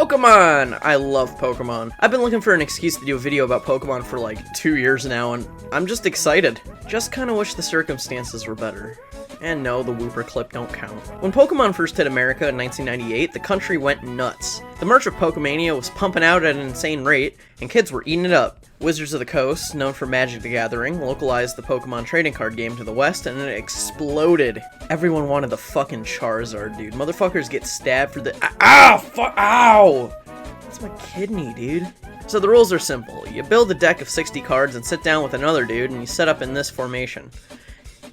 Pokemon! I love Pokemon. I've been looking for an excuse to do a video about Pokemon for like 2 years now, and I'm just excited. Just kinda wish the circumstances were better. And no, the Wooper clip don't count. When Pokemon first hit America in 1998, the country went nuts. The merch of Pokemania was pumping out at an insane rate, and kids were eating it up. Wizards of the Coast, known for Magic the Gathering, localized the Pokemon trading card game to the West, and it exploded. Everyone wanted the fucking Charizard, dude. Motherfuckers get stabbed for the— Ow! That's my kidney, dude. So the rules are simple. You build a deck of 60 cards and sit down with another dude, and you set up in this formation.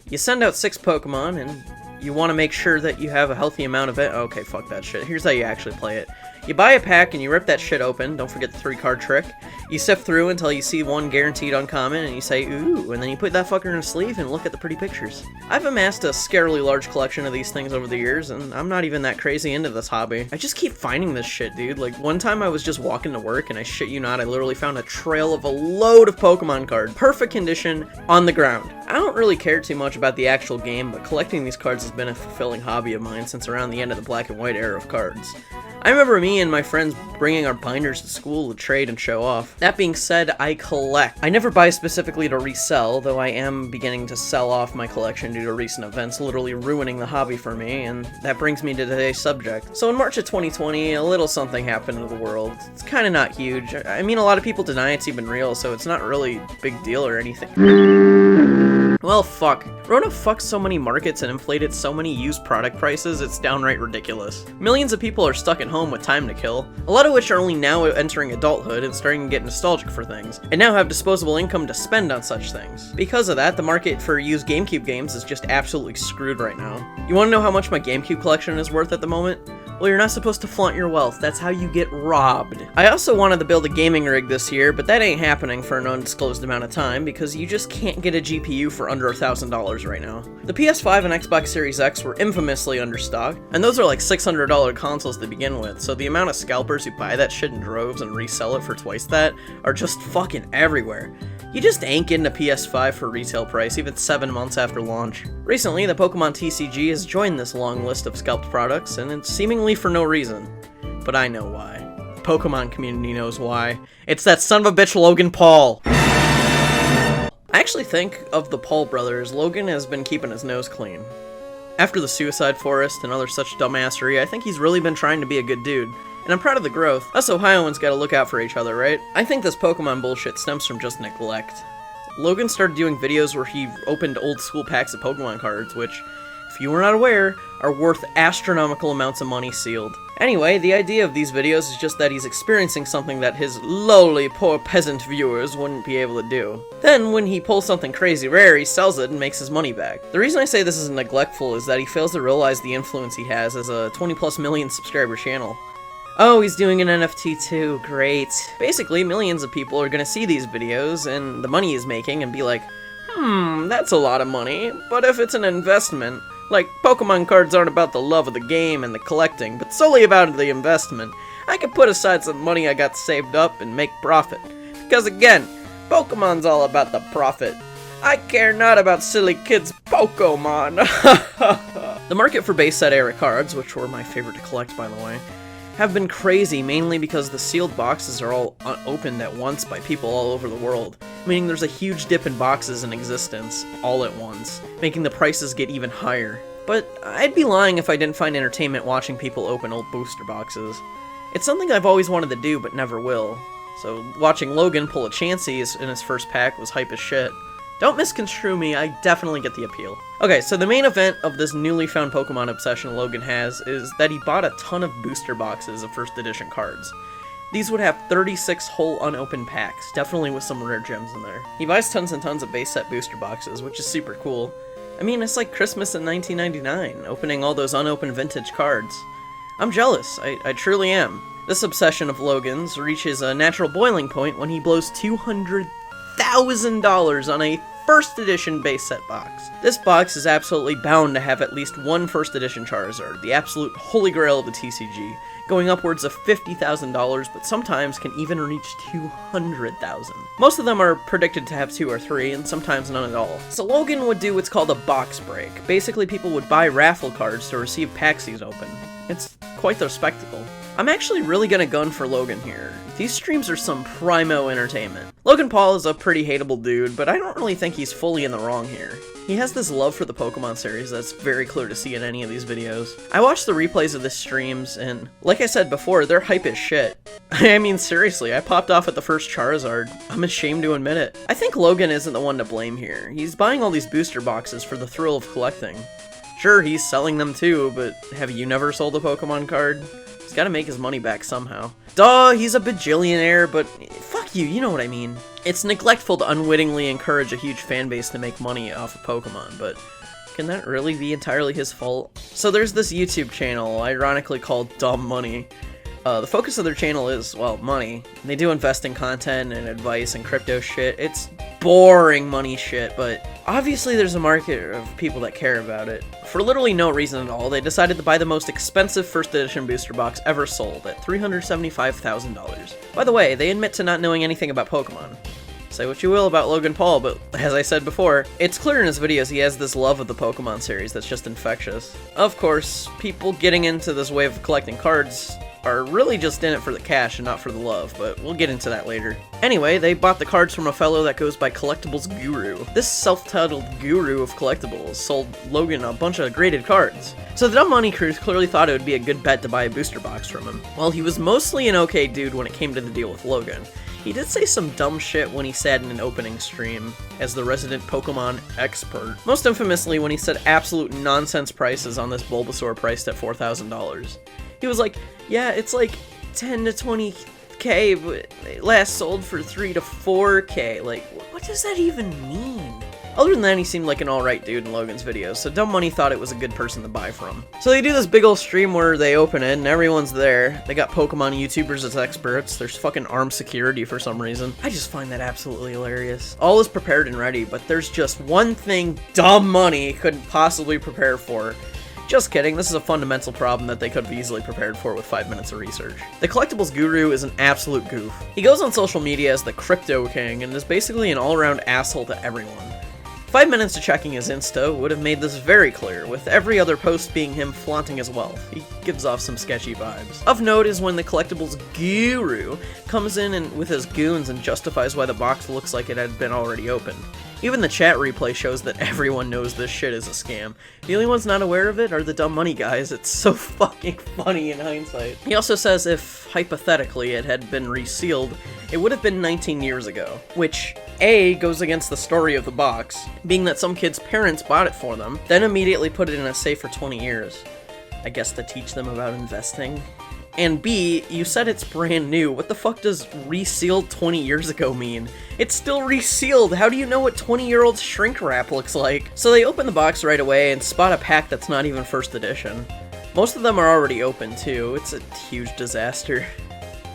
You send out 6 Pokemon, and you want to make sure that you have a healthy amount of it. Okay, fuck that shit. Here's how you actually play it. You buy a pack and you rip that shit open. Don't forget the 3-card trick. You sift through until you see one guaranteed uncommon, and you say, ooh, and then you put that fucker in a sleeve and look at the pretty pictures. I've amassed a scarily large collection of these things over the years, and I'm not even that crazy into this hobby. I just keep finding this shit, dude. Like, one time I was just walking to work, and I shit you not, I literally found a trail of a load of Pokemon cards. Perfect condition, on the ground. I don't really care too much about the actual game, but collecting these cards has been a fulfilling hobby of mine since around the end of the black and white era of cards. I remember me and my friends bringing our binders to school to trade and show off. That being said, I collect. I never buy specifically to resell, though I am beginning to sell off my collection due to recent events literally ruining the hobby for me, and that brings me to today's subject. So in March of 2020, a little something happened to the world. It's kinda not huge. I mean, a lot of people deny it's even real, so it's not really a big deal or anything. Well, fuck. Rona fucked so many markets and inflated so many used product prices, it's downright ridiculous. Millions of people are stuck at home with time to kill, a lot of which are only now entering adulthood and starting to get nostalgic for things, and now have disposable income to spend on such things. Because of that, the market for used GameCube games is just absolutely screwed right now. You wanna know how much my GameCube collection is worth at the moment? Well, you're not supposed to flaunt your wealth. That's how you get robbed. I also wanted to build a gaming rig this year, but that ain't happening for an undisclosed amount of time because you just can't get a GPU for under $1,000 right now. The PS5 and Xbox Series X were infamously understocked, and those are like $600 consoles to begin with, so the amount of scalpers who buy that shit in droves and resell it for twice that are just fucking everywhere. You just ain't getting a PS5 for retail price, even 7 months after launch. Recently, the Pokemon TCG has joined this long list of scalped products, and it's seemingly for no reason. But I know why. The Pokemon community knows why. It's that son of a bitch Logan Paul! I actually think, of the Paul brothers, Logan has been keeping his nose clean. After the Suicide Forest and other such dumbassery, I think he's really been trying to be a good dude. And I'm proud of the growth. Us Ohioans gotta look out for each other, right? I think this Pokemon bullshit stems from just neglect. Logan started doing videos where he opened old school packs of Pokemon cards, which, if you were not aware, are worth astronomical amounts of money sealed. Anyway, the idea of these videos is just that he's experiencing something that his lowly, poor peasant viewers wouldn't be able to do. Then, when he pulls something crazy rare, he sells it and makes his money back. The reason I say this is neglectful is that he fails to realize the influence he has as a 20+ million subscriber channel. Oh, he's doing an NFT too, great. Basically, millions of people are gonna see these videos and the money he's making and be like, that's a lot of money, but if it's an investment, like Pokemon cards aren't about the love of the game and the collecting, but solely about the investment, I could put aside some money I got saved up and make profit. Because again, Pokemon's all about the profit. I care not about silly kids' Pokemon. The market for base set era cards, which were my favorite to collect by the way, have been crazy, mainly because the sealed boxes are all opened at once by people all over the world, meaning there's a huge dip in boxes in existence, all at once, making the prices get even higher. But I'd be lying if I didn't find entertainment watching people open old booster boxes. It's something I've always wanted to do, but never will. So watching Logan pull a Chansey in his first pack was hype as shit. Don't misconstrue me, I definitely get the appeal. Okay, so the main event of this newly found Pokemon obsession Logan has is that he bought a ton of booster boxes of first edition cards. These would have 36 whole unopened packs, definitely with some rare gems in there. He buys tons and tons of base set booster boxes, which is super cool. I mean, it's like Christmas in 1999, opening all those unopened vintage cards. I'm jealous, I truly am. This obsession of Logan's reaches a natural boiling point when he blows $200,000 on a first edition base set box. This box is absolutely bound to have at least one first edition Charizard, the absolute holy grail of the TCG, going upwards of $50,000, but sometimes can even reach $200,000. Most of them are predicted to have 2 or 3, and sometimes none at all. So Logan would do what's called a box break. Basically, people would buy raffle cards to receive packs he's opened. It's quite the spectacle. I'm actually really gonna gun for Logan here. These streams are some primo entertainment. Logan Paul is a pretty hateable dude, but I don't really think he's fully in the wrong here. He has this love for the Pokemon series that's very clear to see in any of these videos. I watched the replays of the streams, and like I said before, they're hype as shit. I mean, seriously, I popped off at the first Charizard. I'm ashamed to admit it. I think Logan isn't the one to blame here. He's buying all these booster boxes for the thrill of collecting. Sure, he's selling them too, but have you never sold a Pokemon card? He's gotta make his money back somehow. Duh, he's a bajillionaire, but fuck you know what I mean. It's neglectful to unwittingly encourage a huge fan base to make money off of Pokemon, but can that really be entirely his fault? So there's this YouTube channel, ironically called Dumb Money. The focus of their channel is, well, money. They do invest in content and advice and crypto shit. It's boring money shit, but obviously there's a market of people that care about it. For literally no reason at all, they decided to buy the most expensive first edition booster box ever sold at $375,000. By the way, they admit to not knowing anything about Pokemon. Say what you will about Logan Paul, but as I said before, it's clear in his videos he has this love of the Pokemon series that's just infectious. Of course, people getting into this wave of collecting cards are really just in it for the cash and not for the love, but we'll get into that later. Anyway, they bought the cards from a fellow that goes by Collectibles Guru. This self-titled guru of collectibles sold Logan a bunch of graded cards. So the Dumb Money crew clearly thought it would be a good bet to buy a booster box from him. While he was mostly an okay dude when it came to the deal with Logan, he did say some dumb shit when he sat in an opening stream as the resident Pokemon expert. Most infamously when he said absolute nonsense prices on this Bulbasaur priced at $4,000. He was like, yeah, it's like 10 to 20k, but it last sold for 3 to 4k. Like, what does that even mean? Other than that, he seemed like an alright dude in Logan's videos, so Dumb Money thought it was a good person to buy from. So they do this big ol' stream where they open it, and everyone's there. They got Pokemon YouTubers as experts. There's fucking armed security for some reason. I just find that absolutely hilarious. All is prepared and ready, but there's just one thing Dumb Money couldn't possibly prepare for. Just kidding, this is a fundamental problem that they could have easily prepared for with 5 minutes of research. The Collectibles Guru is an absolute goof. He goes on social media as the Crypto King and is basically an all-around asshole to everyone. 5 minutes to checking his Insta would have made this very clear, with every other post being him flaunting his wealth. He gives off some sketchy vibes. Of note is when the Collectibles Guru comes in and with his goons and justifies why the box looks like it had been already opened. Even the chat replay shows that everyone knows this shit is a scam. The only ones not aware of it are the Dumb Money guys. It's so fucking funny in hindsight. He also says if, hypothetically, it had been resealed, it would have been 19 years ago, which A, goes against the story of the box, being that some kids' parents bought it for them, then immediately put it in a safe for 20 years. I guess to teach them about investing. And B, you said it's brand new. What the fuck does resealed 20 years ago mean? It's still resealed. How do you know what 20-year-old shrink wrap looks like? So they open the box right away and spot a pack that's not even first edition. Most of them are already open too. It's a huge disaster.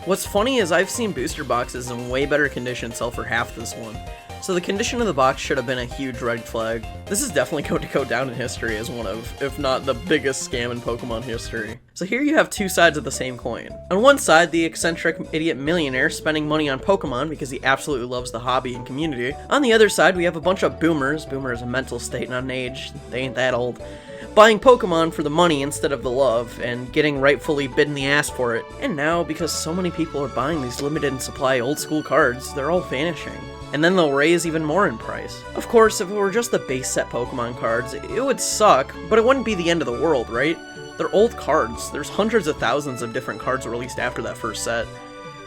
What's funny is I've seen booster boxes in way better condition sell for half this one. So the condition of the box should have been a huge red flag. This is definitely going to go down in history as one of, if not the biggest scam in Pokemon history. So here you have two sides of the same coin. On one side, the eccentric idiot millionaire spending money on Pokemon because he absolutely loves the hobby and community. On the other side, we have a bunch of boomers. Boomer is a mental state, not an age. They ain't that old. Buying Pokemon for the money instead of the love, and getting rightfully bitten the ass for it. And now, because so many people are buying these limited supply old school cards, they're all vanishing. And then they'll raise even more in price. Of course, if it were just the base set Pokemon cards, it would suck, but it wouldn't be the end of the world, right? They're old cards. There's hundreds of thousands of different cards released after that first set.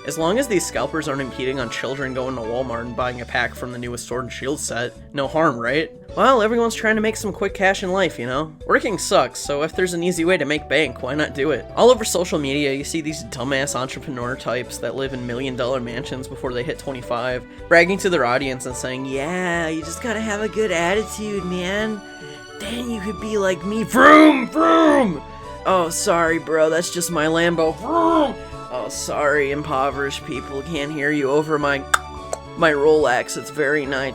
As long as these scalpers aren't impeding on children going to Walmart and buying a pack from the newest Sword and Shield set, no harm, right? Well, everyone's trying to make some quick cash in life, you know? Working sucks, so if there's an easy way to make bank, why not do it? All over social media, you see these dumbass entrepreneur types that live in million-dollar mansions before they hit 25, bragging to their audience and saying, yeah, you just gotta have a good attitude, man. Then you could be like me. Vroom, vroom! Oh, sorry, bro, that's just my Lambo. Vroom! Oh, sorry, impoverished people can't hear you over my Rolex. It's very nice.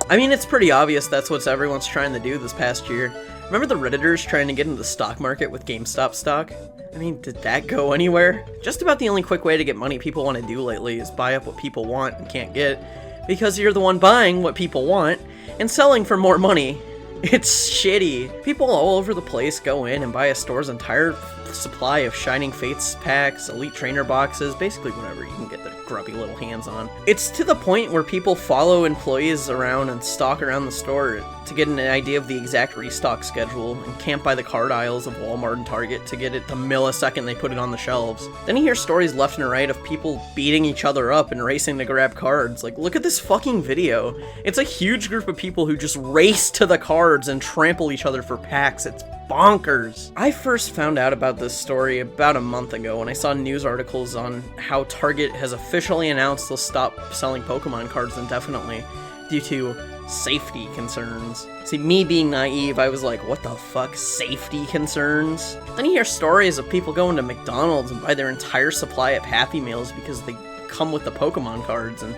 I mean, it's pretty obvious that's what everyone's trying to do this past year. Remember the Redditors trying to get into the stock market with GameStop stock? I mean, did that go anywhere? Just about the only quick way to get money people want to do lately is buy up what people want and can't get, because you're the one buying what people want and selling for more money. It's shitty. People all over the place go in and buy a store's entire supply of Shining Fates packs, Elite Trainer boxes, basically whatever you can get their grubby little hands on. It's to the point where people follow employees around and stalk around the store to get an idea of the exact restock schedule and camp by the card aisles of Walmart and Target to get it the millisecond they put it on the shelves. Then you hear stories left and right of people beating each other up and racing to grab cards. Like, look at this fucking video. It's a huge group of people who just race to the cards and trample each other for packs. It's bonkers. I first found out about this story about a month ago when I saw news articles on how Target has officially announced they'll stop selling Pokemon cards indefinitely due to safety concerns. See, me being naive, I was like, what the fuck, safety concerns? Then you hear stories of people going to McDonald's and buy their entire supply of Happy Meals because they come with the Pokemon cards, and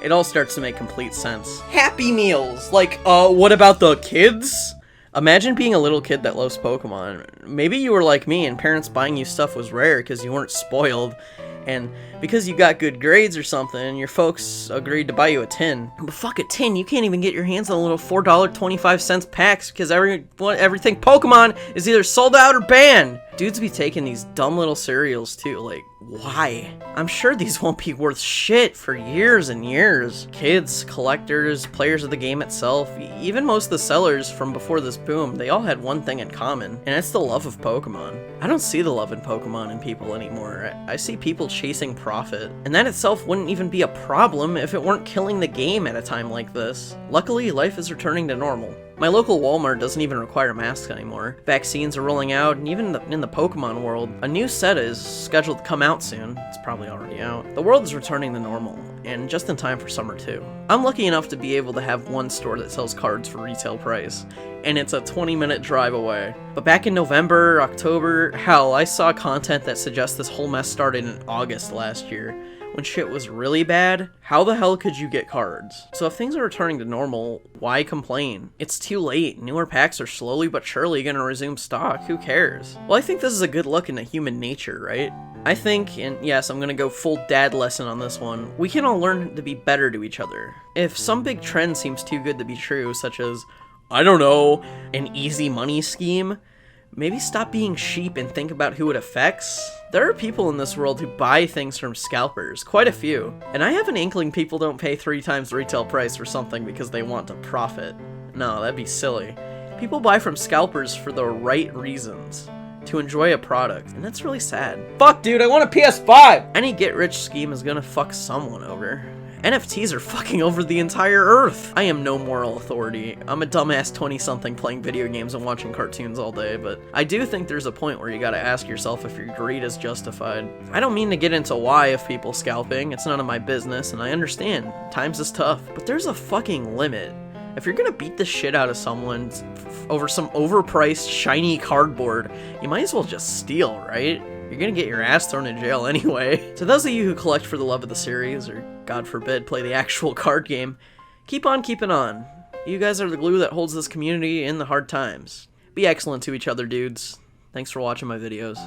it all starts to make complete sense. Happy Meals! Like, what about the kids? Imagine being a little kid that loves Pokemon. Maybe you were like me and parents buying you stuff was rare because you weren't spoiled, and because you got good grades or something, your folks agreed to buy you a tin. But fuck a tin, you can't even get your hands on little $4.25 packs because everything Pokemon is either sold out or banned. Dudes be taking these dumb little cereals too, like, why? I'm sure these won't be worth shit for years and years. Kids, collectors, players of the game itself, even most of the sellers from before this boom, they all had one thing in common, and it's the love of Pokemon. I don't see the love in Pokemon in people anymore. I see people chasing profit, and that itself wouldn't even be a problem if it weren't killing the game at a time like this. Luckily, life is returning to normal. My local Walmart doesn't even require masks anymore. Vaccines are rolling out, and even in the Pokemon world, a new set is scheduled to come out soon. It's probably already out. The world is returning to normal, and just in time for summer too. I'm lucky enough to be able to have one store that sells cards for retail price, and it's a 20-minute drive away. But back in November, October, hell, I saw content that suggests this whole mess started in August last year, when shit was really bad. How the hell could you get cards? So if things are returning to normal, why complain? It's too late. Newer packs are slowly but surely gonna resume stock. Who cares? Well, I think this is a good look into human nature, right? I think, and yes, I'm gonna go full dad lesson on this one, we can all learn to be better to each other. If some big trend seems too good to be true, such as, I don't know, an easy money scheme, maybe stop being sheep and think about who it affects. There are people in this world who buy things from scalpers, quite a few, and I have an inkling people don't pay 3 times the retail price for something because they want to profit. No, that'd be silly. People buy from scalpers for the right reasons, to enjoy a product, and that's really sad. Fuck dude, I want a PS5! Any get-rich scheme is gonna fuck someone over. NFTs are fucking over the entire earth. I am no moral authority. I'm a dumbass 20-something playing video games and watching cartoons all day, but I do think there's a point where you gotta ask yourself if your greed is justified. I don't mean to get into why of people scalping, it's none of my business, and I understand, times is tough, but there's a fucking limit. If you're gonna beat the shit out of someone over some overpriced shiny cardboard, you might as well just steal, right? You're gonna get your ass thrown in jail anyway. To those of you who collect for the love of the series, or God forbid, play the actual card game, keep on keeping on. You guys are the glue that holds this community in the hard times. Be excellent to each other, dudes. Thanks for watching my videos.